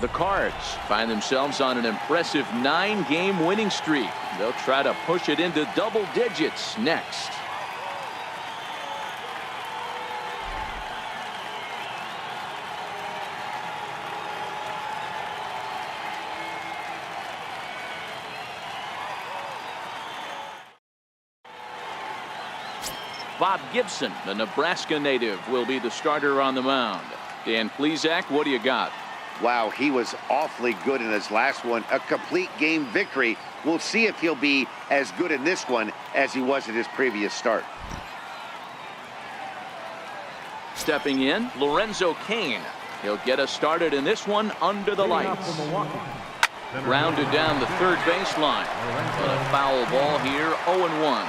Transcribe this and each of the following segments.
The Cards find themselves on an impressive 9-game winning streak. They'll try to push it into double digits next. Bob Gibson, the Nebraska native, will be the starter on the mound. Dan Plesac, what do you got? Wow, he was awfully good in his last one. A complete game victory. We'll see if he'll be as good in this one as he was in his previous start. Stepping in, Lorenzo Cain. He'll get us started in this one under the lights. Grounded down the third baseline. But a foul ball here, 0-1.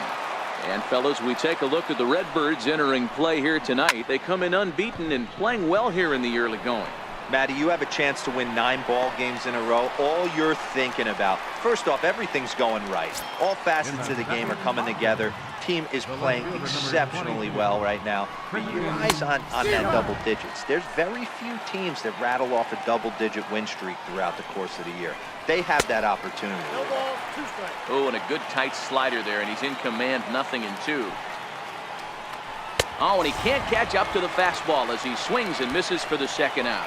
And fellas, we take a look at the Redbirds entering play here tonight. They come in unbeaten and playing well here in the early going. Matty, you have a chance to win 9 ball games in a row. All you're thinking about, first off, everything's going right. All facets of the game are coming together. Team is playing exceptionally well right now. But your eyes on that double digits. There's very few teams that rattle off a double-digit win streak throughout the course of the year. They have that opportunity. Oh, and a good tight slider there, and he's in command, 0-2. Oh, and he can't catch up to the fastball as he swings and misses for the second out.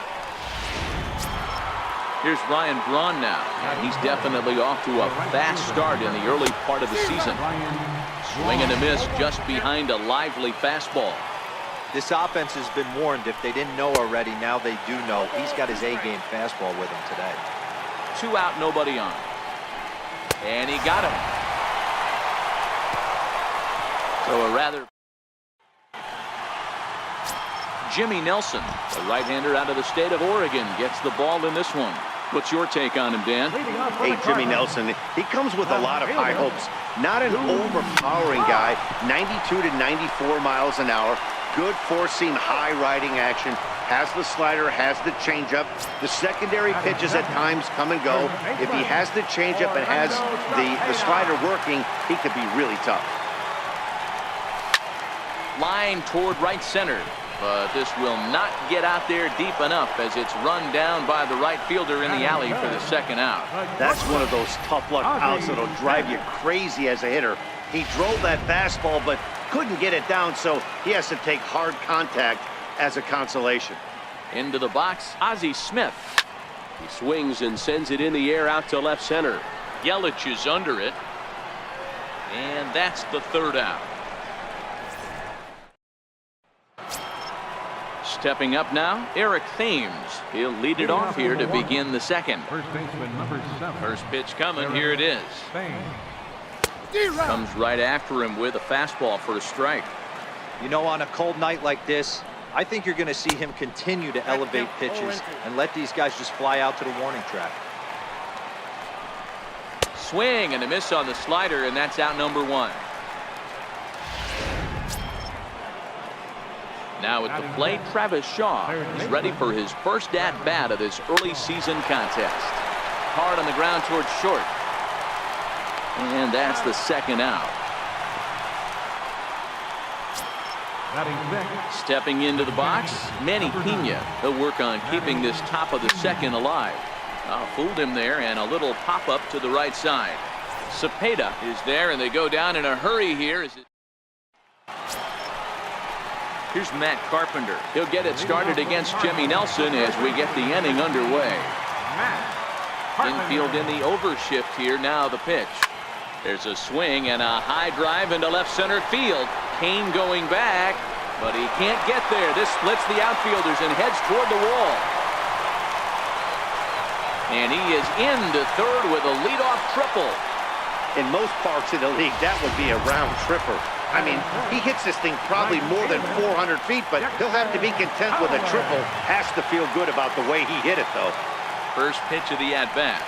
Here's Ryan Braun now, and he's definitely off to a fast start in the early part of the season. Swing and a miss just behind a lively fastball. This offense has been warned. If they didn't know already, now they do know. He's got his A-game fastball with him today. 2 out, nobody on. And he got him. So a rather... Jimmy Nelson, the right-hander out of the state of Oregon, gets the ball in this one. What's your take on him, Dan? Hey, Jimmy Nelson, he comes with a lot of high hopes. Not an overpowering guy, 92 to 94 miles an hour. Good four-seam, high-riding action. Has the slider, has the changeup. The secondary pitches at times come and go. If he has the changeup and has the slider working, he could be really tough. Line toward right center. But this will not get out there deep enough as it's run down by the right fielder in the alley for the second out. That's one of those tough luck outs that'll drive you crazy as a hitter. He drove that fastball but couldn't get it down, so he has to take hard contact as a consolation. Into the box, Ozzie Smith. He swings and sends it in the air out to left center. Yelich is under it. And that's the third out. Stepping up now, Eric Thames. He'll lead it off here to begin the second. First baseman, number 7. First pitch coming. Here it is. Comes right after him with a fastball for a strike. You know, on a cold night like this, I think you're going to see him continue to elevate pitches and let these guys just fly out to the warning track. Swing and a miss on the slider, and that's out number 1. Now at the plate, Travis Shaw is ready for his first at-bat of this early season contest. Hard on the ground towards short. And that's the second out. Stepping into the box, Manny Pena. He'll work on keeping this top of the second alive. Fooled him there, and a little pop-up to the right side. Cepeda is there, and they go down in a hurry here. Here's Matt Carpenter. He'll get it started against Jimmy Nelson as we get the inning underway. Infield in the overshift here. Now the pitch. There's a swing and a high drive into left center field. Cain going back, but he can't get there. This splits the outfielders and heads toward the wall. And he is into third with a leadoff triple. In most parks in the league, that would be a round tripper. I mean, he hits this thing probably more than 400 feet, but he'll have to be content with a triple. Has to feel good about the way he hit it, though. First pitch of the at-bat.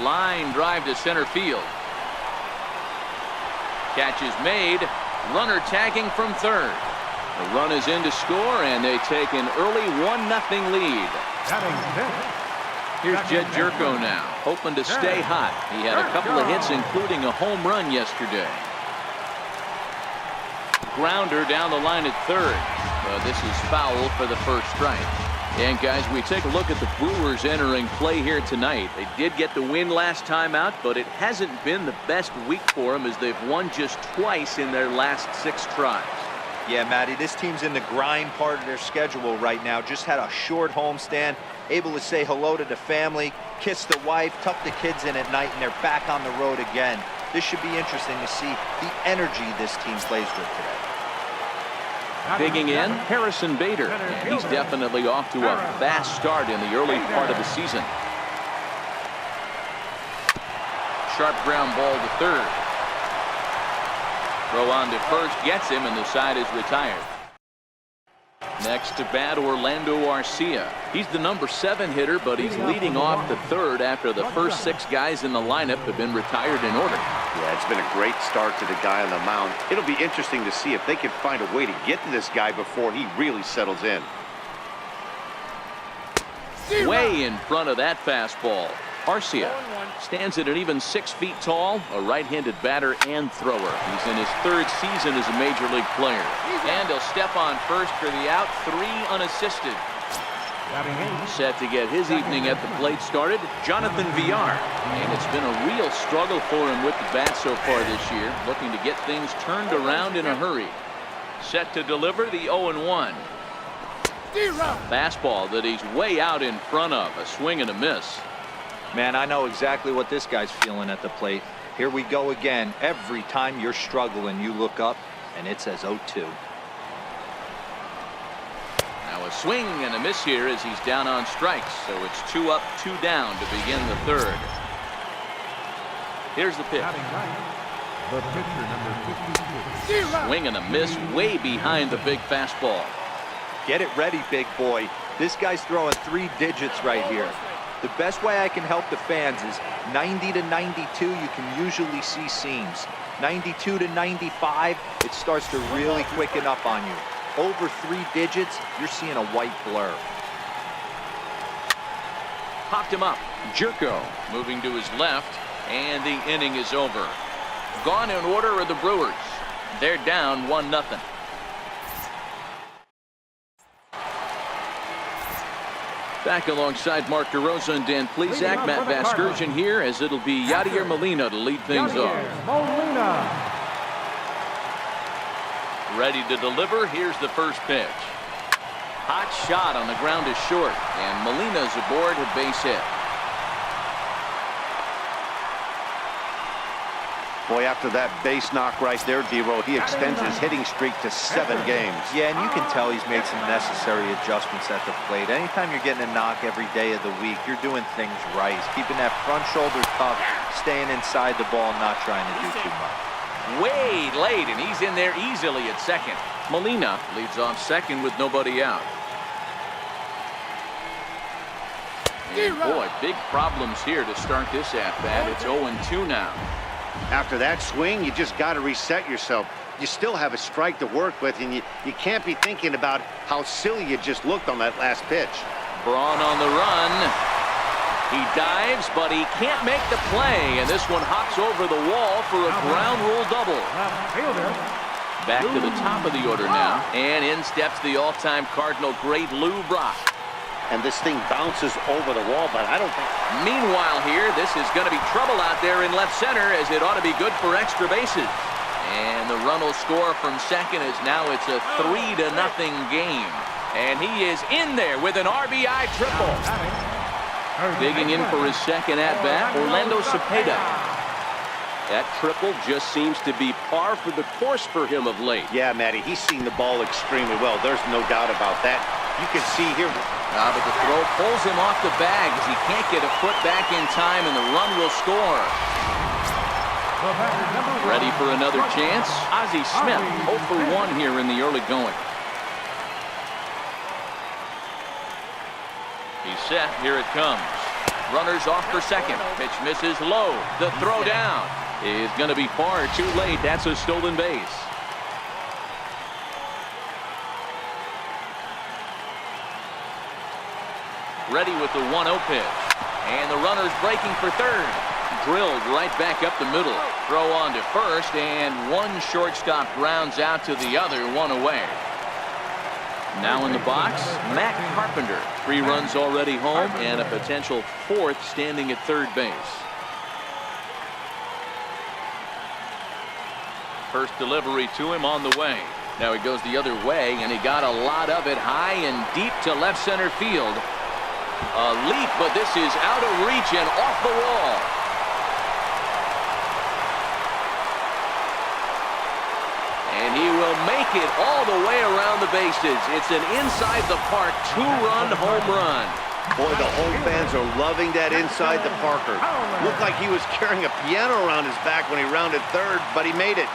Line drive to center field. Catch is made. Runner tagging from third. The run is in to score, and they take an early 1-0 lead. Here's Jed Jerko now, hoping to stay hot. He had a couple of hits, including a home run yesterday. Grounder down the line at third. This is foul for the first strike. And guys, we take a look at the Brewers entering play here tonight. They did get the win last time out, but it hasn't been the best week for them as they've won just twice in their last 6 tries. Yeah, Matty, this team's in the grind part of their schedule right now. Just had a short homestand, able to say hello to the family, kiss the wife, tuck the kids in at night, and they're back on the road again. This should be interesting to see the energy this team plays with today. Digging in, Harrison Bader. And he's definitely off to a fast start in the early part of the season. Sharp ground ball to third. Throw on to first, gets him, and the side is retired. Next to bat, Orlando Arcia. He's the number 7 hitter, but he's leading off the third after the first 6 guys in the lineup have been retired in order. Yeah, it's been a great start to the guy on the mound. It'll be interesting to see if they can find a way to get to this guy before he really settles in. Way in front of that fastball. Arcia stands at an even 6 feet tall, a right-handed batter and thrower. He's in his 3rd season as a major league player. And he'll step on first for the out, 3 unassisted. Set to get his evening at the plate started, Jonathan Villar. And it's been a real struggle for him with the bat so far this year, looking to get things turned around in a hurry. Set to deliver the 0-1. Fastball that he's way out in front of, a swing and a miss. Man, I know exactly what this guy's feeling at the plate. Here we go again. Every time you're struggling, you look up, and it says 0-2. Now a swing and a miss here as he's down on strikes. So it's 2 up, 2 down to begin the 3rd. Here's the pitch. Swing and a miss way behind the big fastball. Get it ready, big boy. This guy's throwing 3 digits right here. The best way I can help the fans is 90 to 92, you can usually see seams. 92 to 95, it starts to really quicken up on you. Over 3 digits, you're seeing a white blur. Popped him up. Jerko moving to his left, and the inning is over. Gone in order are the Brewers. They're down 1-0. Back alongside Mark DeRosa and Dan Plesac, Matt Vasgersian here, as it'll be Yadier Molina to lead things off. Ready to deliver. Here's the first pitch. Hot shot on the ground is short, and Molina's aboard a base hit. Boy, after that base knock right there, D-Row, he extends his hitting streak to 7 games. Yeah, and you can tell he's made some necessary adjustments at the plate. Anytime you're getting a knock every day of the week, you're doing things right. He's keeping that front shoulder tough, staying inside the ball, not trying to do too much. Way late, and he's in there easily at second. Molina leads off second with nobody out. And boy, big problems here to start this at-bat. It's 0-2 now. After that swing, you just got to reset yourself. You still have a strike to work with, and you can't be thinking about how silly you just looked on that last pitch. Braun on the run. He dives, but he can't make the play, and this one hops over the wall for a ground rule double. Back to the top of the order now, and in steps the all-time Cardinal great Lou Brock. And this thing bounces over the wall, but I don't think... Meanwhile here, this is going to be trouble out there in left center, as it ought to be good for extra bases. And the run will score from second, as now it's a 3-0 game. And he is in there with an RBI triple. Digging in for his second at-bat, Orlando Cepeda. That triple just seems to be par for the course for him of late. Yeah, Matty, he's seen the ball extremely well. There's no doubt about that. You can see here... but the throw pulls him off the bag as he can't get a foot back in time, and the run will score. Ready for another chance? Ozzie Smith, 0 for 1 here in the early going. He's set. Here it comes. Runners off for second. Pitch misses low. The throw down is going to be far too late. That's a stolen base. Ready with the 1-0 pitch. And the runner's breaking for third. Drilled right back up the middle. Throw on to first, and one shortstop grounds out to the other, 1 away. Now in the box, Matt Carpenter. 3 runs already home and a potential 4th standing at third base. First delivery to him on the way. Now he goes the other way, and he got a lot of it high and deep to left center field. A leap, but this is out of reach and off the wall. And he will make it all the way around the bases. It's an inside the park 2-run home run. Boy, the home fans are loving that inside the parker. Looked like he was carrying a piano around his back when he rounded third, but he made it.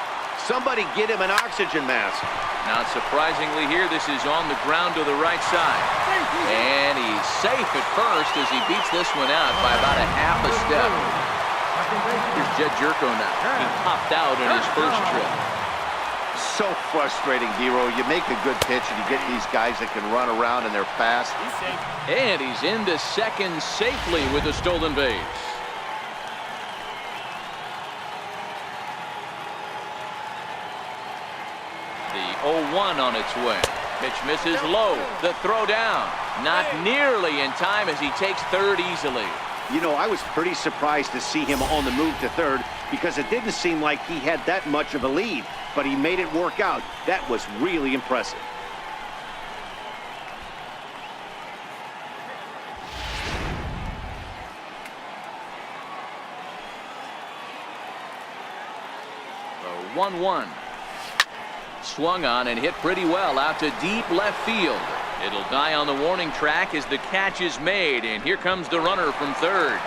Somebody get him an oxygen mask. Not surprisingly here, this is on the ground to the right side. And he's safe at first as he beats this one out by about a half a step. Here's Jed Jerko now. He popped out in his first trip. So frustrating, Dero. You make a good pitch and you get these guys that can run around and they're fast. And he's into second safely with a stolen base. The 0-1 on its way. Pitch misses low. The throw down. Not nearly in time as he takes third easily. You know, I was pretty surprised to see him on the move to third because it didn't seem like he had that much of a lead, but he made it work out. That was really impressive. The 1-1. Swung on and hit pretty well out to deep left field. It'll die on the warning track as the catch is made, and here comes the runner from third.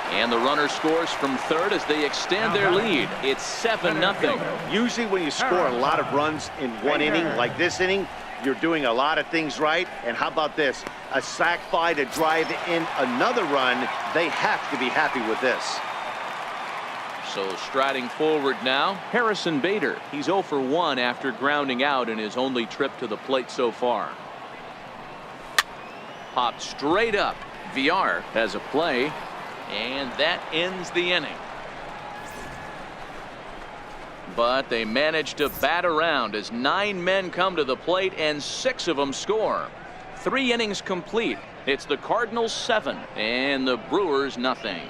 And the runner scores from third as they extend their lead. It's 7-0. Usually when you score a lot of runs in one inning, like this inning, you're doing a lot of things right. And how about this? A sac fly to drive in another run. They have to be happy with this. So striding forward now, Harrison Bader. He's 0 for 1 after grounding out in his only trip to the plate so far. Popped straight up. VR has a play, and that ends the inning. But they managed to bat around as 9 men come to the plate and 6 of them score. 3 innings complete. It's the Cardinals 7 and the Brewers nothing.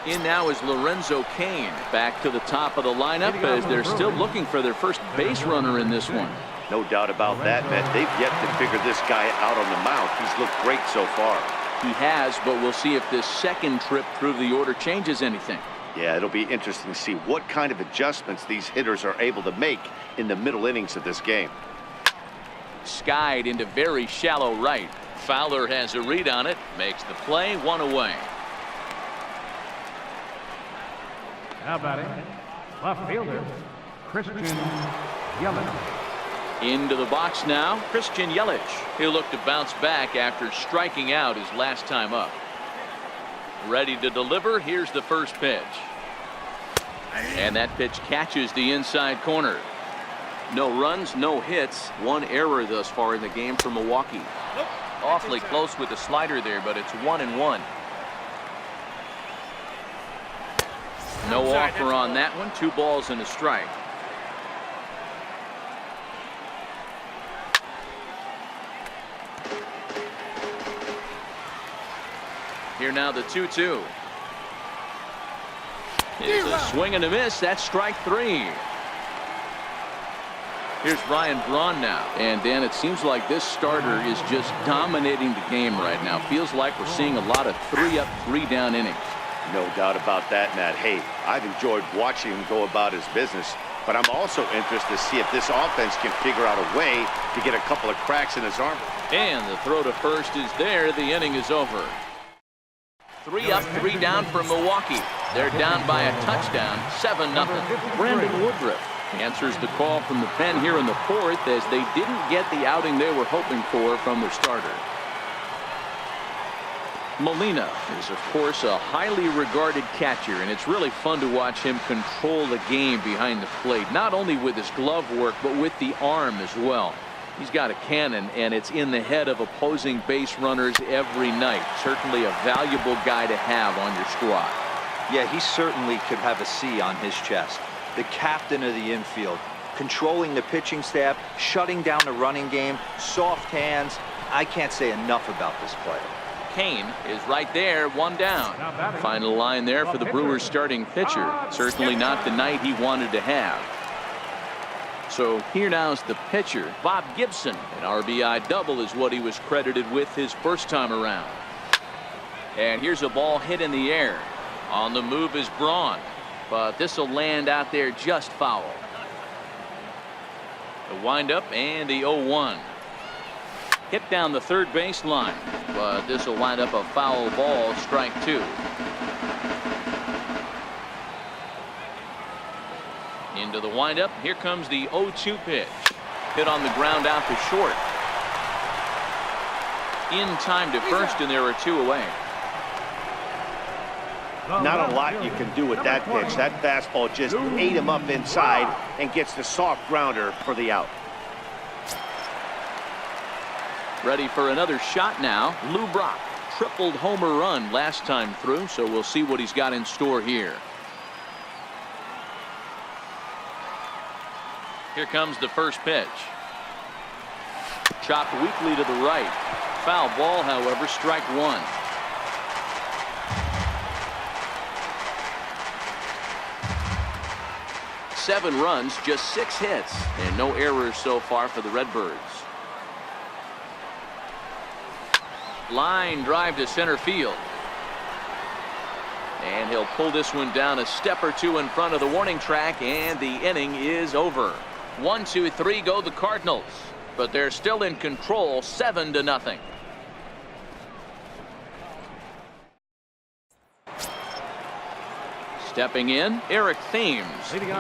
In now is Lorenzo Cain back to the top of the lineup as they're still looking for their first base runner in this one. No doubt about that, Matt. They've yet to figure this guy out on the mound. He's looked great so far. He has, but we'll see if this second trip through the order changes anything. Yeah, it'll be interesting to see what kind of adjustments these hitters are able to make in the middle innings of this game. Skied into very shallow right. Fowler has a read on it, makes the play, 1 away. How about it? Left fielder, Christian Yelich. Into the box now, Christian Yelich. He'll look to bounce back after striking out his last time up. Ready to deliver. Here's the first pitch. And that pitch catches the inside corner. No runs, no hits. 1 error thus far in the game for Milwaukee. Awfully close with the slider there, but it's 1-1. No offer on that one. 2 balls and a strike. Here now the 2-2. Here's a swing and a miss. That's strike 3. Here's Ryan Braun now. And Dan, it seems like this starter is just dominating the game right now. Feels like we're seeing a lot of 3-up, 3-down innings. No doubt about that, Matt. Hey, I've enjoyed watching him go about his business, but I'm also interested to see if this offense can figure out a way to get a couple of cracks in his armor. And the throw to first is there. The inning is over. 3 up, 3 down for Milwaukee. They're down by a touchdown, 7-0. Brandon Woodruff answers the call from the pen here in the 4th as they didn't get the outing they were hoping for from their starter. Molina is, of course, a highly regarded catcher, and it's really fun to watch him control the game behind the plate, not only with his glove work, but with the arm as well. He's got a cannon, and it's in the head of opposing base runners every night. Certainly a valuable guy to have on your squad. Yeah, he certainly could have a C on his chest. The captain of the infield. controlling the pitching staff, shutting down the running game, soft hands. I can't say enough about this player. Kane is right there, one down. Final line there for the Brewers starting pitcher. Certainly not the night he wanted to have. So here now's the pitcher, Bob Gibson. An RBI double is what he was credited with his first time around. And here's a ball hit in the air. On the move is Braun, but this will land out there just foul. The windup and the 0-1. Hit down the third base line, but this will wind up a foul ball, strike two. Into the windup. Here comes the 0-2 pitch. Hit on the ground out to short. In time to first, and there are two away. Not a lot you can do with that pitch. That fastball just ate him up inside and gets the soft grounder for the out. Ready for another shot now. Lou Brock, tripled homer run last time through, so we'll see what he's got in store here. Here comes the first pitch. Chopped weakly to the right. Foul ball, however, strike one. Seven runs, just 6 hits, and no errors so far for the Redbirds. Line drive to center field. And he'll pull this one down a step or two in front of the warning track, and the inning is over. 1, 2, 3 go the Cardinals, but they're still in control, 7-0. Stepping in, Eric Thames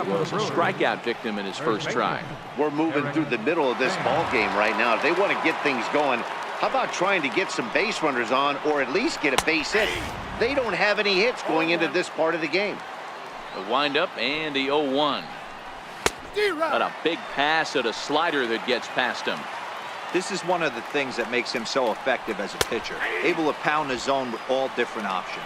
was a strikeout victim in his first try. We're moving through the middle of this ball game right now. If they want to get things going, how about trying to get some base runners on, or at least get a base hit? They don't have any hits going into this part of the game. The windup and the 0-1. But a big pass at a slider that gets past him. This is one of the things that makes him so effective as a pitcher, able to pound the zone with all different options.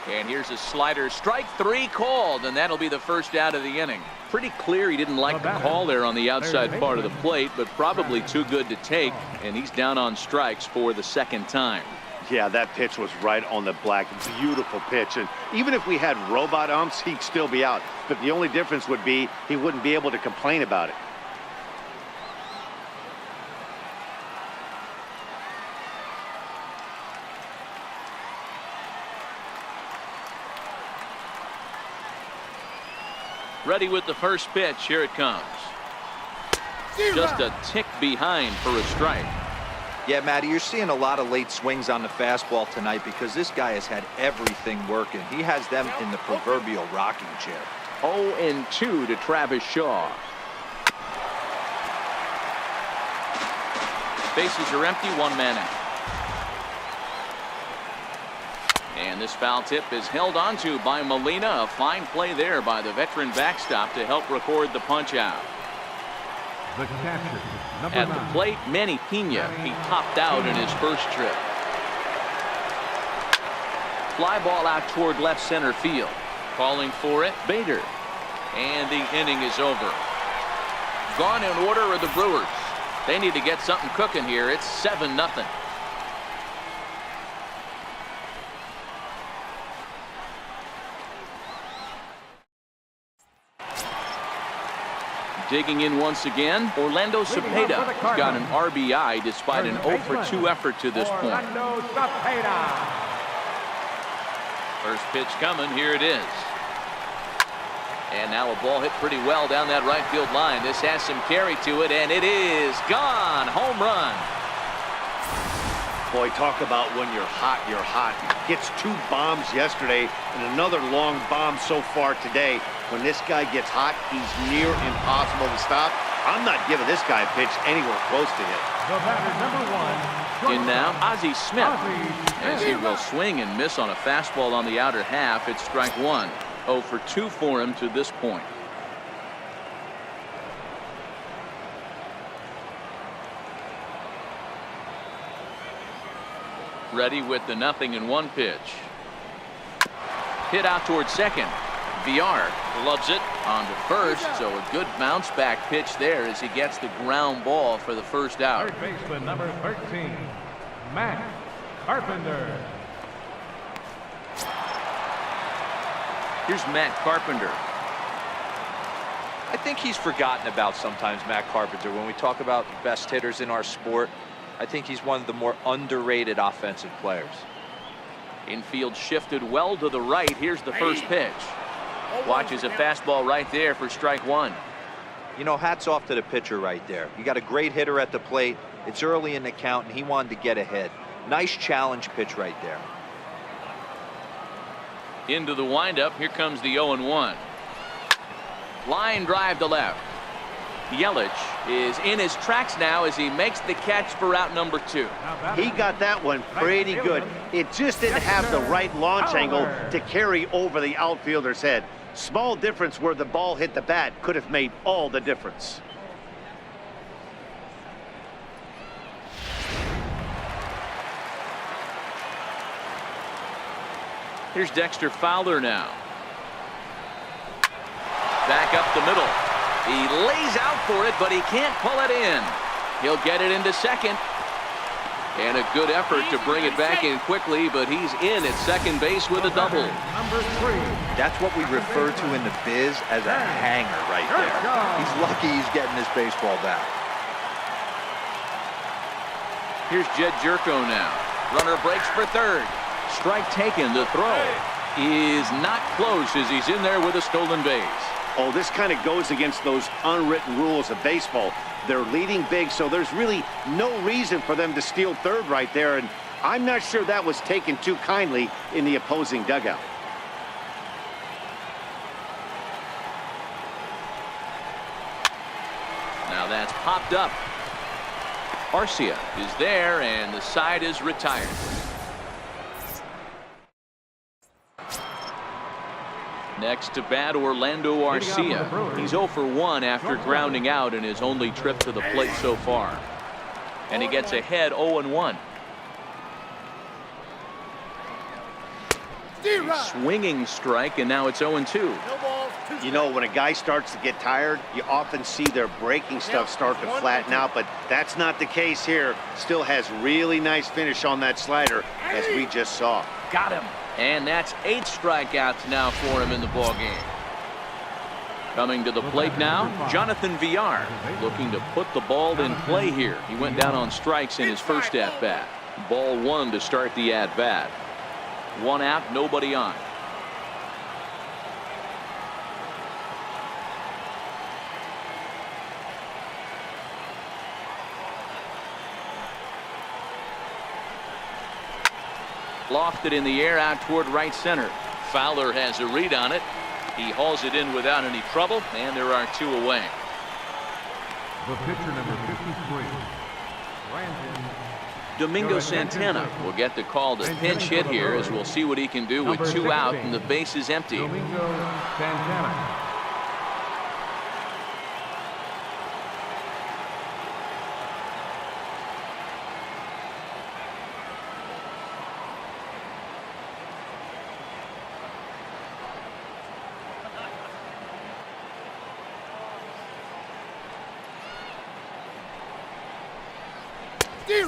And here's a slider, strike 3 called, and that'll be the first out of the inning. Pretty clear he didn't like the call there on the outside part of the plate, but probably too good to take, and he's down on strikes for the second time. Yeah, that pitch was right on the black. Beautiful pitch. And even if we had robot umps, he'd still be out. But the only difference would be he wouldn't be able to complain about it. Ready with the first pitch. Here it comes. Just a tick behind for a strike. Yeah, Matty, you're seeing a lot of late swings on the fastball tonight because this guy has had everything working. He has them in the proverbial rocking chair. 0-2 to Travis Shaw. Bases are empty, 1 man out. And this foul tip is held onto by Molina. A fine play there by the veteran backstop to help record the punch out. The catcher, At the plate, Manny Pena. He topped out in his first trip. Fly ball out toward left center field. Calling for it, Bader. And the inning is over. Gone in order are the Brewers. They need to get something cooking here. It's 7-0. Digging in once again, Orlando Cepeda has got an RBI despite an 0-for-2 effort to this point. First pitch coming, here it is. And now a ball hit pretty well down that right field line. This has some carry to it, and it is gone. Home run. Boy, talk about when you're hot, you're hot. Gets 2 bombs yesterday and another long bomb so far today. When this guy gets hot, he's near impossible to stop. I'm not giving this guy a pitch anywhere close to him. The batter, number 1. In now, Ozzie Smith. As he will swing and miss on a fastball on the outer half. It's strike 1. 0-for-2 for him to this point. Ready with the 0-1 pitch. Hit out toward second. VR loves it. On to first, so a good bounce back pitch there as he gets the ground ball for the first out. Third baseman number 13, Matt Carpenter. Here's Matt Carpenter. I think he's forgotten about sometimes, Matt Carpenter. When we talk about the best hitters in our sport, I think he's one of the more underrated offensive players. Infield shifted well to the right. Here's the first pitch. Watches a fastball right there for strike one. You know, hats off to the pitcher right there. You got a great hitter at the plate. It's early in the count, and he wanted to get ahead. Nice challenge pitch right there. Into the windup. Here comes the 0-1. Line drive to left. Yelich is in his tracks now as he makes the catch for out number 2. He got that one pretty good. It just didn't have the right launch angle to carry over the outfielder's head. Small difference where the ball hit the bat could have made all the difference. Here's Dexter Fowler now. Back up the middle. He lays out for it, but he can't pull it in. He'll get it into second. And a good effort to bring it back in quickly, but he's in at second base with a double. Number 3. That's what we refer to in the biz as a hanger right there. He's lucky he's getting this baseball back. Here's Jed Jerko now. Runner breaks for third. Strike taken. The throw is not close as he's in there with a stolen base. Oh, this kind of goes against those unwritten rules of baseball. They're leading big, so there's really no reason for them to steal third right there, and I'm not sure that was taken too kindly in the opposing dugout. Now that's popped up. Arcia is there, and the side is retired. Next to bat, Orlando Arcia. He's 0 for 1 after grounding out in his only trip to the plate so far. And he gets ahead 0-1. Swinging strike, and now it's 0-2. You know, when a guy starts to get tired, you often see their breaking stuff start to flatten out, but that's not the case here. Still has really nice finish on that slider, as we just saw. Got him. And that's 8 strikeouts now for him in the ballgame. Coming to the plate now, Jonathan Villar, looking to put the ball in play here. He went down on strikes in his first at-bat. Ball 1 to start the at-bat. 1 out, nobody on. Lofted in the air out toward right center. Fowler has a read on it. He hauls it in without any trouble, and there are 2 away. The pitcher number 53, Brandon Domingo Santana will get the call to pinch hit here, as we'll see what he can do with 2 out and the base is empty. Domingo Santana.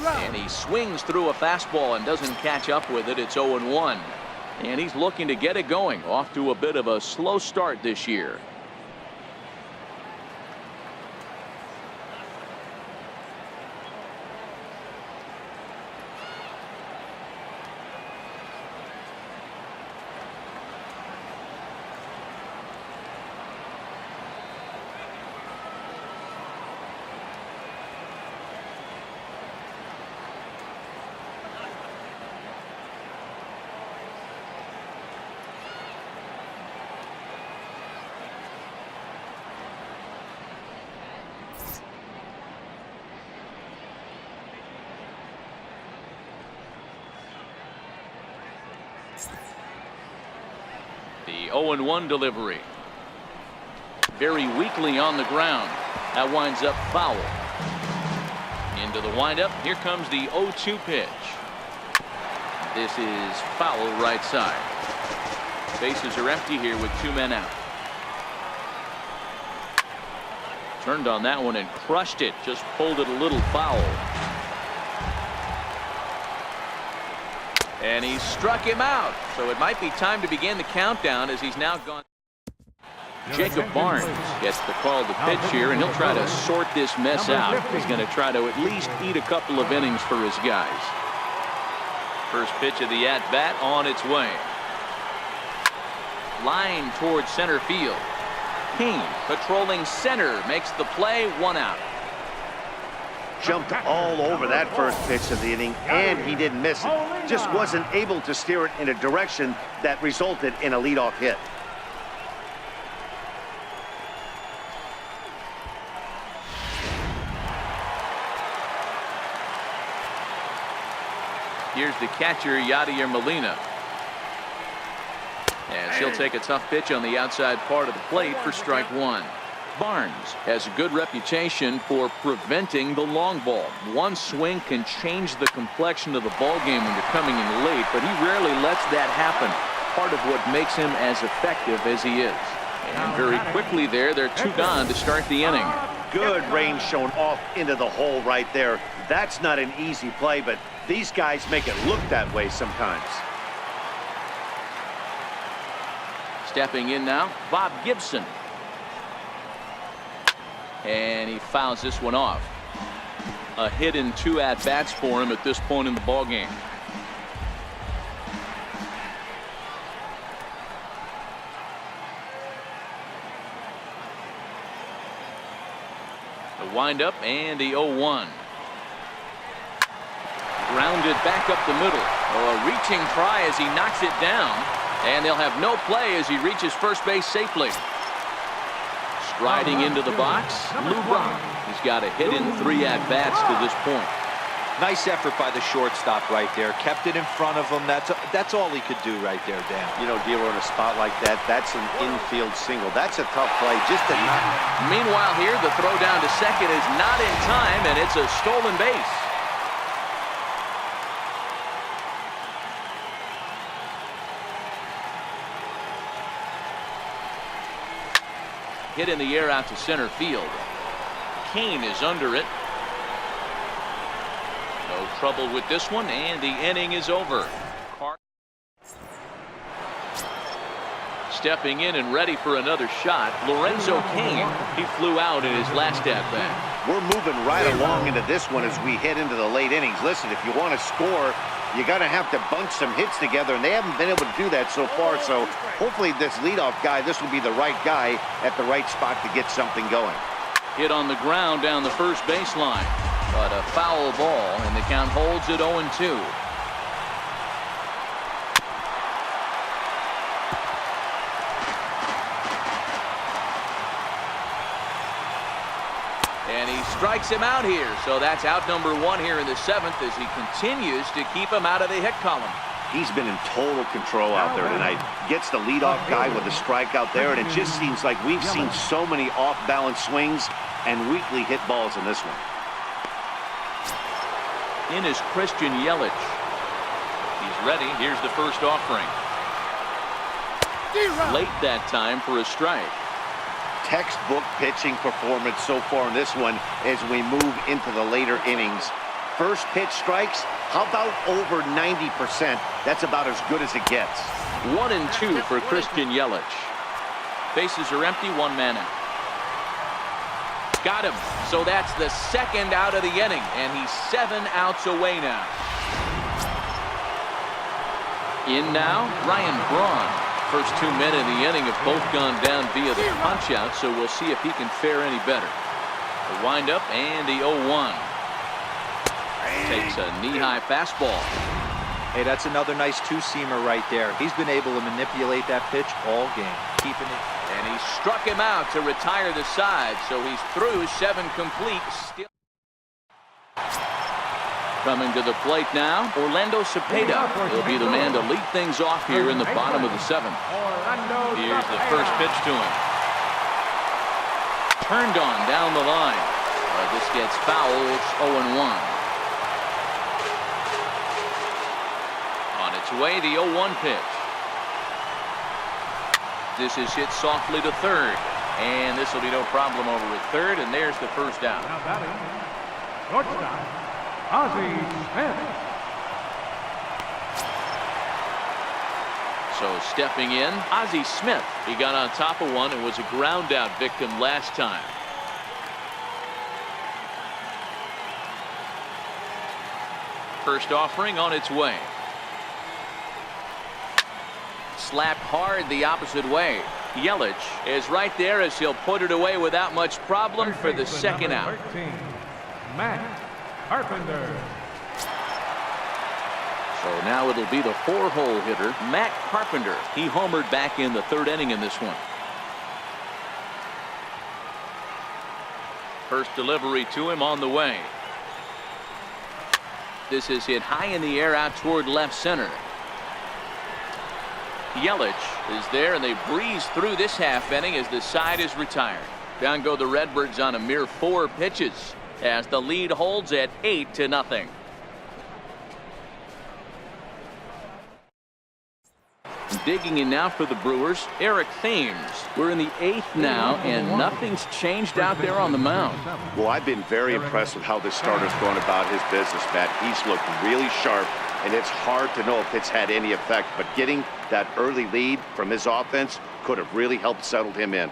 And he swings through a fastball and doesn't catch up with it. It's 0-1. And he's looking to get it going. Off to a bit of a slow start this year. The 0-1 delivery. Very weakly on the ground. That winds up foul. Into the windup. Here comes the 0-2 pitch. This is foul right side. Bases are empty here with 2 men out. Turned on that one and crushed it. Just pulled it a little foul. And he struck him out. So it might be time to begin the countdown as he's now gone. Jacob Barnes gets the call to pitch here, and he'll try to sort this mess out. He's going to try to at least eat a couple of innings for his guys. First pitch of the at-bat on its way. Line towards center field. Kane patrolling center makes the play, 1 out. Jumped all over that first pitch of the inning, and he didn't miss it. Just wasn't able to steer it in a direction that resulted in a leadoff hit. Here's the catcher, Yadier Molina. As he'll take a tough pitch on the outside part of the plate for strike 1. Barnes has a good reputation for preventing the long ball. One swing can change the complexion of the ball game when you're coming in late, but he rarely lets that happen. Part of what makes him as effective as he is. And very quickly there, they're 2 gone to start the inning. Good range shown off into the hole right there. That's not an easy play, but these guys make it look that way sometimes. Stepping in now, Bob Gibson. And he fouls this one off. A hit in 2 at-bats for him at this point in the ball game. The windup and the 0-1. Grounded back up the middle. Oh, a reaching try as he knocks it down. And they'll have no play as he reaches first base safely. Striding into the box, Lou Brock. He's got a hit in 3 at-bats to this point. Nice effort by the shortstop right there. Kept it in front of him. That's all he could do right there, Dan. You know, Dealer, in a spot like that, that's an infield single. That's a tough play just to not. Meanwhile here, the throw down to second is not in time, and it's a stolen base. Hit in the air out to center field. Kane is under it. No trouble with this one, and the inning is over. Stepping in and ready for another shot, Lorenzo Kane. He flew out in his last at-bat. We're moving right along into this one as we head into the late innings. Listen, if you want to score, you got to have to bunch some hits together, and they haven't been able to do that so far. So hopefully this leadoff guy, this will be the right guy at the right spot to get something going. Hit on the ground down the first baseline, but a foul ball, and the count holds at 0-2. And he strikes him out here, so that's out number 1 here in the 7th as he continues to keep him out of the hit column. He's been in total control out there tonight. Gets the leadoff guy with a strikeout there, and it just seems like we've seen so many off-balance swings and weakly hit balls in this one. In is Christian Yelich. He's ready. Here's the first offering. Late that time for a strike. Textbook pitching performance so far in this one as we move into the later innings. First pitch strikes, how about over 90%? That's about as good as it gets. 1-2 for Christian Yelich. Bases are empty, 1 man out. Got him. So that's the 2nd out of the inning, and he's 7 outs away now. In now, Ryan Braun. First 2 men in the inning have both gone down via the punch-out, so we'll see if he can fare any better. The windup and the 0-1. Takes a knee-high fastball. Hey, that's another nice 2-seamer right there. He's been able to manipulate that pitch all game, keeping it. And he struck him out to retire the side, so he's through 7 complete. Still coming to the plate now, Orlando Cepeda. He'll be the man to lead things off here in the bottom of the 7th. Here's the first pitch to him. Turned on down the line. This gets foul. It's 0-1. On its way, the 0-1 pitch. This is hit softly to third. And this will be no problem over at third, and there's the first out. Now batting, shortstop, Ozzie Smith. So stepping in, Ozzie Smith. He got on top of one and was a ground out victim last time. First offering on its way. Slapped hard the opposite way. Yelich is right there as he'll put it away without much problem for the second out. 13, Matt Carpenter. So now it'll be the 4-hole hitter, Matt Carpenter. He homered back in the third inning in this one. First delivery to him on the way. This is hit high in the air out toward left center. Yelich is there, and they breeze through this half inning as the side is retired. Down go the Redbirds on a mere 4 pitches as the lead holds at 8-0. Digging in now for the Brewers, Eric Thames. We're in the 8th now, and nothing's changed out there on the mound. Well, I've been very impressed with how this starter's going about his business, Matt. He's looked really sharp, and it's hard to know if it's had any effect, but getting that early lead from his offense could have really helped settle him in.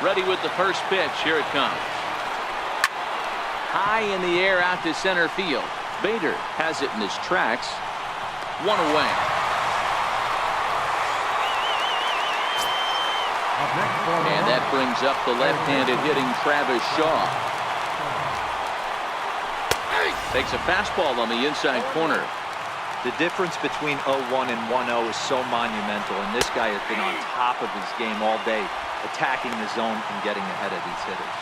Ready with the first pitch. Here it comes. High in the air out to center field. Bader has it in his tracks. One away. And that brings up the left-handed hitting Travis Shaw. Takes a fastball on the inside corner. The difference between 0-1 and 1-0 is so monumental, and this guy has been on top of his game all day, attacking the zone and getting ahead of these hitters.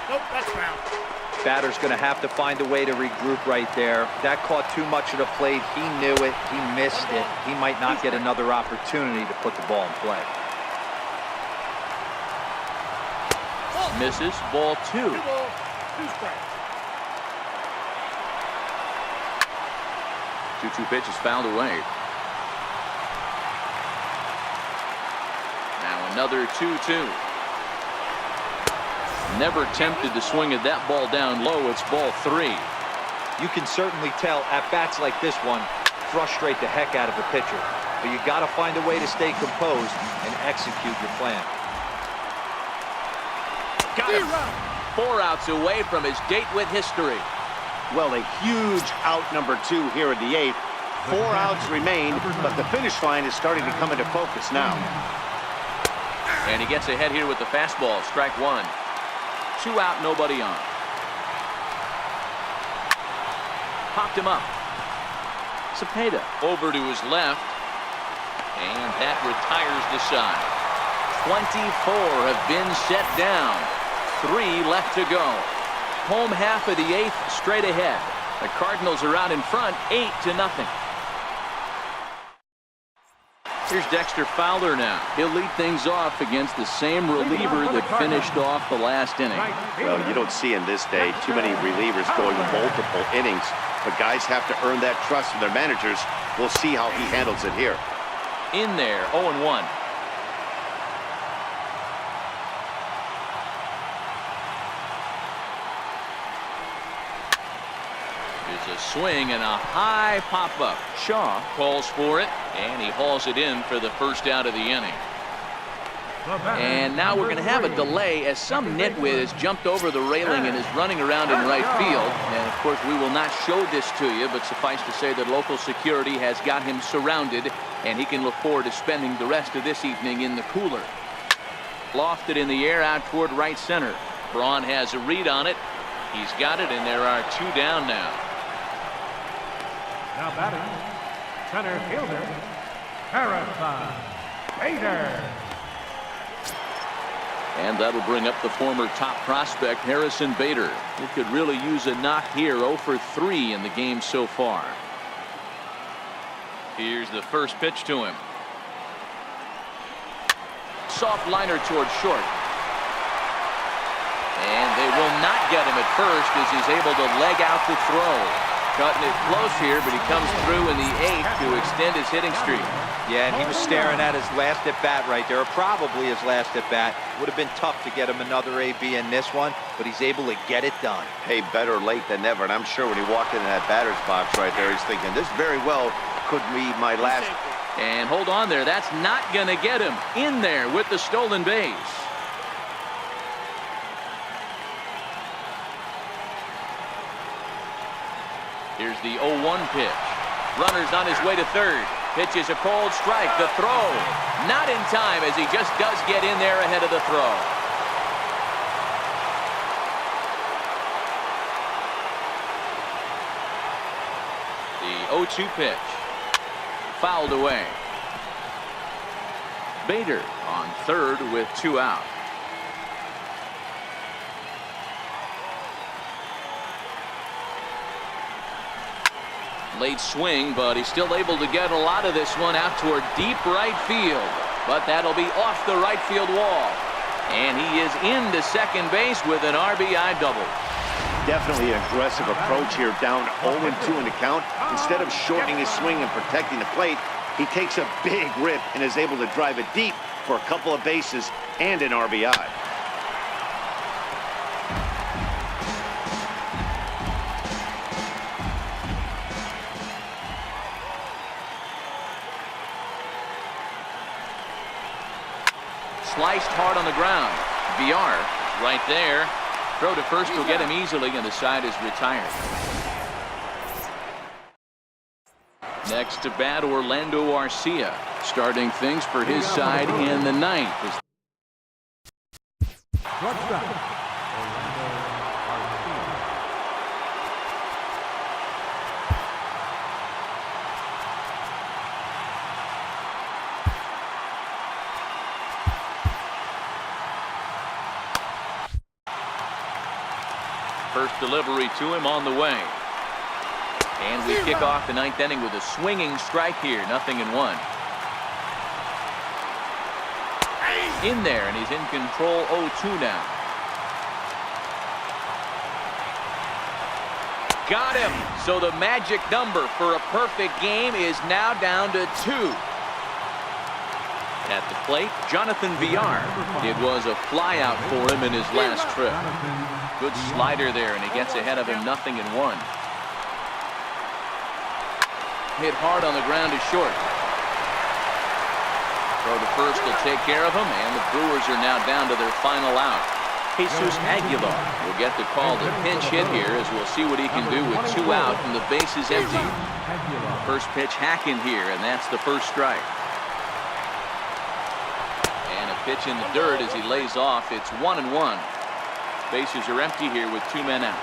Nope, that's foul. Batter's going to have to find a way to regroup right there. That caught too much of the plate. He knew it. He missed it. He might not get another opportunity to put the ball in play. Misses. Ball 2. 2 strikes. 2-2 pitch is fouled away. Now another 2-2. Never tempted to swing at that ball down low. It's ball 3. You can certainly tell at bats like this one frustrate the heck out of a pitcher, but you got to find a way to stay composed and execute your plan. Got him. 4 outs away from his date with history. Well, a huge out number 2 here in the 8th. 4 outs remain, but the finish line is starting to come into focus now. And he gets ahead here with the fastball. Strike 1. 2 out, nobody on. Popped him up. Cepeda over to his left. And that retires the side. 24 have been set down. 3 left to go. Home half of the 8th straight ahead. The Cardinals are out in front 8-0. Here's Dexter Fowler now. He'll lead things off against the same reliever that finished off the last inning. Well, you don't see in this day too many relievers going multiple innings, but guys have to earn that trust from their managers. We'll see how he handles it here. In there, 0-1. There's a swing and a high pop-up. Shaw calls for it, and he hauls it in for the first out of the inning. And now we're going to have a delay as some nitwit has jumped over the railing and is running around in right field. And, of course, we will not show this to you, but suffice to say that local security has got him surrounded, and he can look forward to spending the rest of this evening in the cooler. Lofted in the air out toward right center. Braun has a read on it, He's got it, and there are 2 down now. Now batting, center fielder, Harrison Bader. And that'll bring up the former top prospect, Harrison Bader. He could really use a knock here. 0 for 3 in the game so far. Here's the first pitch to him. Soft liner towards short. And they will not get him at first as he's able to leg out the throw. Cutting it close here, but he comes through in the 8th to extend his hitting streak. Yeah, and he was staring at his last at-bat right there, or probably his last at-bat. Would have been tough to get him another AB in this one, but he's able to get it done. Hey, better late than never. And I'm sure when he walked into that batter's box right there, he's thinking, this very well could be my last. And hold on there. That's not going to get him in there with the stolen base. Here's the 0-1 pitch. Runner's on his way to third. Pitch is a cold strike. The throw not in time as he just does get in there ahead of the throw. The 0-2 pitch. Fouled away. Bader on third with 2 out. Late swing, but he's still able to get a lot of this one out toward deep right field. But that'll be off the right field wall. And he is into second base with an RBI double. Definitely an aggressive approach here, down 0-2 in the count. Instead of shortening his swing and protecting the plate, he takes a big rip and is able to drive it deep for a couple of bases and an RBI. Sliced hard on the ground. VR right there. Throw to first will get him easily, and the side is retired. Next to bat, Orlando Arcia, starting things for his side in the 9th. First delivery to him on the way. And we kick off the 9th inning with a swinging strike here. 0-1. In there, and he's in control. 0-2 now. Got him. So the magic number for a perfect game is now down to 2. At the plate, Jonathan Villar. It was a flyout for him in his last trip. Good slider there, and he gets ahead of him. 0-1. Hit hard on the ground to short. Throw to first will take care of him, and the Brewers are now down to their final out. Jesus Aguilar will get the call to pinch hit here, as we'll see what he can do with 2 out and the bases empty. First pitch hacking here, and that's the first strike. And a pitch in the dirt as he lays off. It's 1-1. Bases are empty here with 2 men out.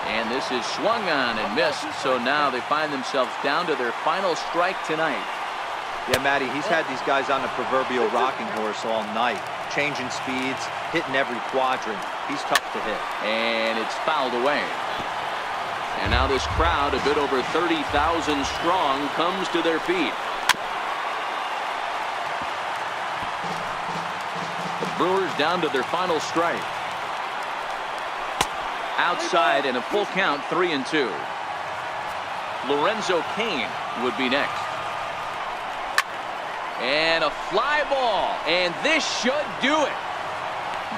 And this is swung on and missed, so now they find themselves down to their final strike tonight. Yeah, Matty, he's had these guys on the proverbial rocking horse all night, changing speeds, hitting every quadrant. He's tough to hit. And it's fouled away. And now this crowd, a bit over 30,000 strong, comes to their feet. The Brewers down to their final strike. Outside and a full count, 3-2. Lorenzo Cain would be next. And a fly ball, and this should do it.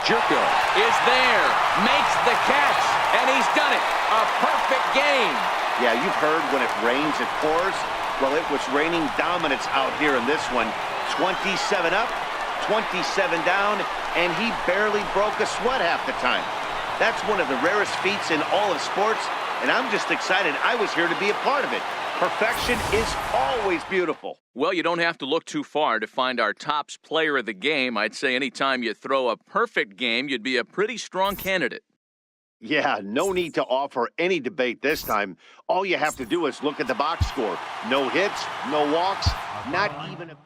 Jerko is there, makes the catch, and he's done it. A perfect game. Yeah, you've heard when it rains, it pours. Well, it was raining dominance out here in this one. 27 up, 27 down, and he barely broke a sweat half the time. That's one of the rarest feats in all of sports, and I'm just excited I was here to be a part of it. Perfection is always beautiful. Well, you don't have to look too far to find our tops player of the game. I'd say anytime you throw a perfect game, you'd be a pretty strong candidate. Yeah, no need to offer any debate this time. All you have to do is look at the box score. No hits, no walks, not even a...